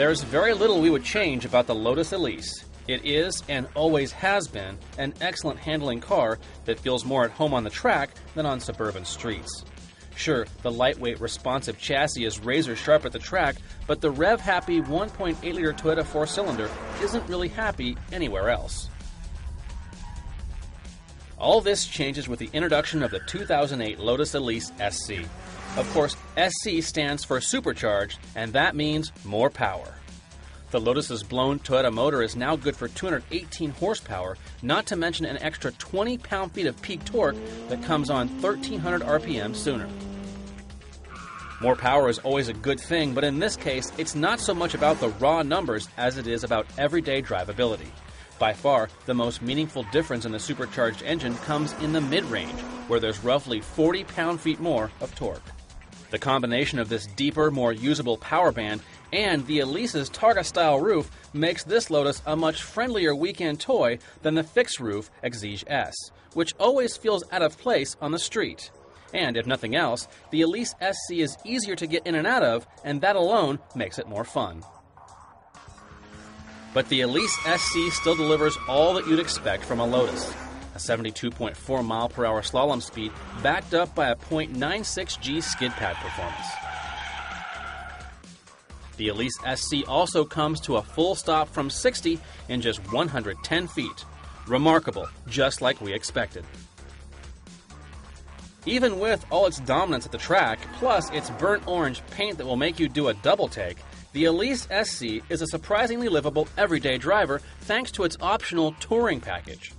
There's very little we would change about the Lotus Elise. It is, and always has been, an excellent handling car that feels more at home on the track than on suburban streets. Sure, the lightweight, responsive chassis is razor-sharp at the track, but the rev-happy 1.8-liter Toyota four-cylinder isn't really happy anywhere else. All this changes with the introduction of the 2008 Lotus Elise SC. Of course, SC stands for supercharged, and that means more power. The Lotus's blown Toyota motor is now good for 218 horsepower, not to mention an extra 20 pound-feet of peak torque that comes on 1,300 RPM sooner. More power is always a good thing, but in this case, it's not so much about the raw numbers as it is about everyday drivability. By far, the most meaningful difference in the supercharged engine comes in the mid-range, where there's roughly 40 pound-feet more of torque. The combination of this deeper, more usable power band and the Elise's Targa-style roof makes this Lotus a much friendlier weekend toy than the fixed-roof Exige S, which always feels out of place on the street. And if nothing else, the Elise SC is easier to get in and out of, and that alone makes it more fun. But the Elise SC still delivers all that you'd expect from a Lotus. A 72.4 mile/hour slalom speed backed up by a .96 G skid pad performance. The Elise SC also comes to a full stop from 60 in just 110 feet. Remarkable, just like we expected. Even with all its dominance at the track, plus its burnt orange paint that will make you do a double take, the Elise SC is a surprisingly livable everyday driver thanks to its optional touring package.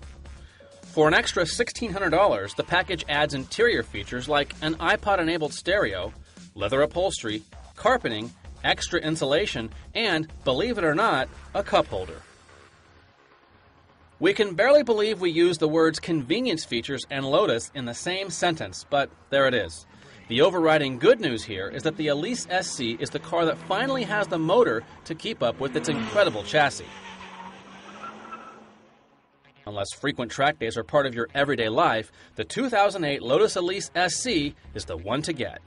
For an extra $1,600, the package adds interior features like an iPod-enabled stereo, leather upholstery, carpeting, extra insulation, and, believe it or not, a cup holder. We can barely believe we use the words convenience features and Lotus in the same sentence, but there it is. The overriding good news here is that the Elise SC is the car that finally has the motor to keep up with its incredible chassis. Unless frequent track days are part of your everyday life, the 2008 Lotus Elise SC is the one to get.